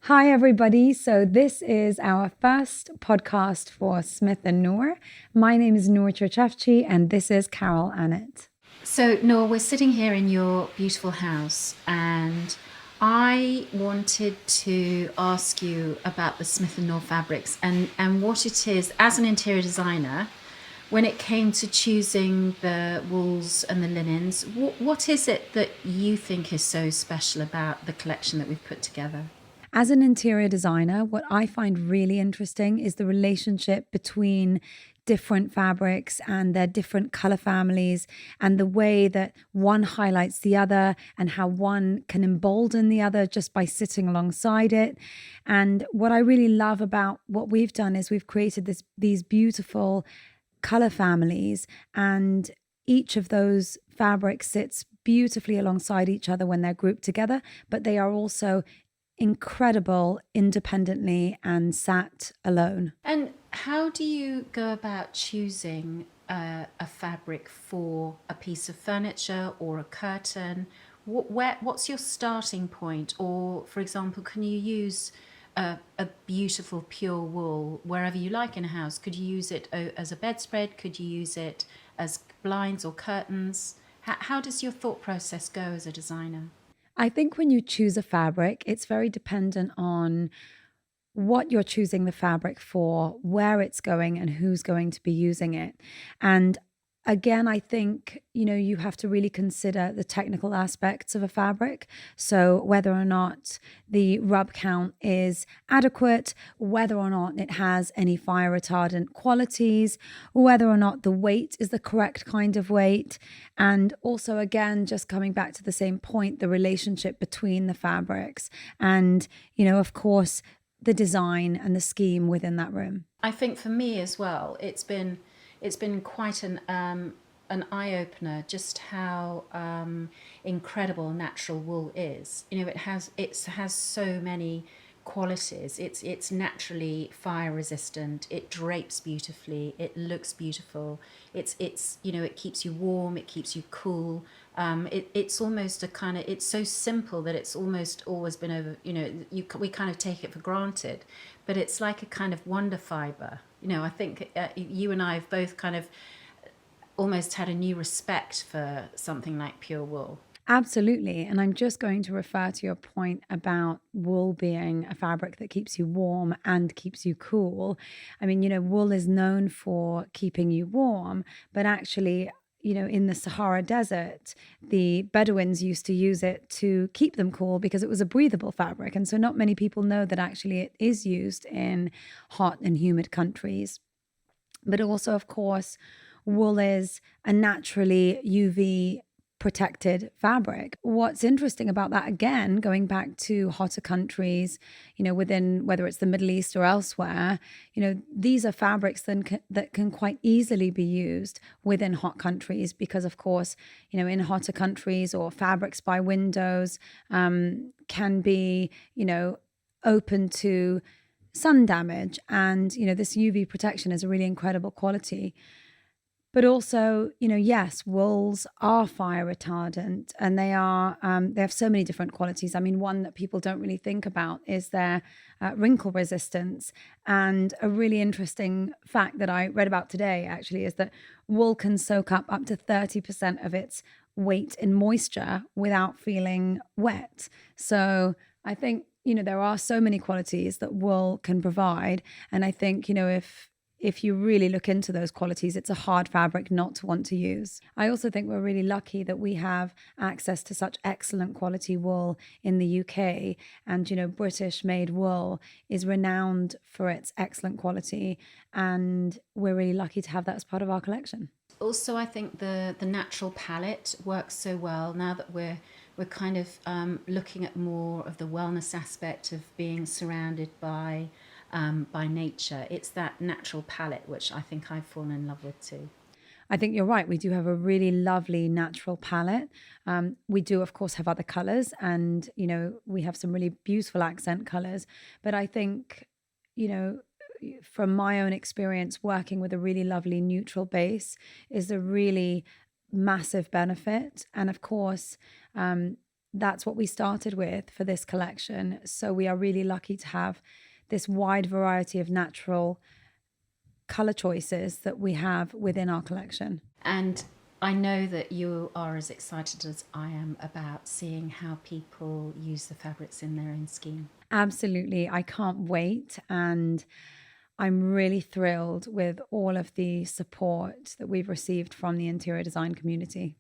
Hi, everybody. So this is our first podcast for Smith and Noor. My name is Noor Charchafchi, and this is Carole Annett. So, Noor, we're sitting here in your beautiful house, and I wanted to ask you about the Smith and Noor fabrics and what it is as an interior designer. When it came to choosing the wools and the linens, what is it that you think is so special about the collection that we've put together? As an interior designer, what I find really interesting is the relationship between different fabrics and their different color families, and the way that one highlights the other and how one can embolden the other just by sitting alongside it. And what I really love about what we've done is we've created these beautiful color families, and each of those fabrics sits beautifully alongside each other when they're grouped together, but they are also incredible independently and sat alone. And how do you go about choosing a fabric for a piece of furniture or a curtain? What's your starting point? Or, for example, can you use a beautiful pure wool wherever you like in a house? Could you use it as a bedspread? Could you use it as blinds or curtains? How does your thought process go as a designer? I think when you choose a fabric, it's very dependent on what you're choosing the fabric for, where it's going, and who's going to be using it. And again, I think, you have to really consider the technical aspects of a fabric. So whether or not the rub count is adequate, whether or not it has any fire retardant qualities, whether or not the weight is the correct kind of weight. And also, again, just coming back to the same point, the relationship between the fabrics and, of course, the design and the scheme within that room. I think for me as well, it's been quite an eye opener just how incredible natural wool is. It has so many qualities. It's naturally fire resistant. It drapes beautifully. It looks beautiful. It keeps you warm. It keeps you cool. It's almost a kind of, it's so simple that it's almost always been over. We kind of take it for granted, but it's like a kind of wonder fiber. I think you and I have both kind of almost had a new respect for something like pure wool. Absolutely. And I'm just going to refer to your point about wool being a fabric that keeps you warm and keeps you cool. I mean, wool is known for keeping you warm, but actually, in the Sahara Desert, the Bedouins used to use it to keep them cool because it was a breathable fabric. And so, not many people know that actually it is used in hot and humid countries. But also, of course, wool is a naturally UV protected fabric. What's interesting about that, again, going back to hotter countries, within whether it's the Middle East or elsewhere, these are fabrics that can quite easily be used within hot countries because, of course, in hotter countries or fabrics by windows can be, open to sun damage. And, this UV protection is a really incredible quality. But also, yes, wools are fire retardant, and they have so many different qualities. I mean, one that people don't really think about is their wrinkle resistance. And a really interesting fact that I read about today actually is that wool can soak up to 30% of its weight in moisture without feeling wet. So I think, there are so many qualities that wool can provide. And I think, if you really look into those qualities, it's a hard fabric not to want to use. I also think we're really lucky that we have access to such excellent quality wool in the UK. And, British made wool is renowned for its excellent quality. And we're really lucky to have that as part of our collection. Also, I think the natural palette works so well now that we're kind of looking at more of the wellness aspect of being surrounded by nature. It's that natural palette which I think I've fallen in love with too. I think you're right. We do have a really lovely natural palette. We do, of course, have other colors, and we have some really beautiful accent colors. But I think, you know, from my own experience, working with a really lovely neutral base is a really massive benefit. And of course, that's what we started with for this collection. So we are really lucky to have this wide variety of natural color choices that we have within our collection. And I know that you are as excited as I am about seeing how people use the fabrics in their own scheme. Absolutely. I can't wait. And I'm really thrilled with all of the support that we've received from the interior design community.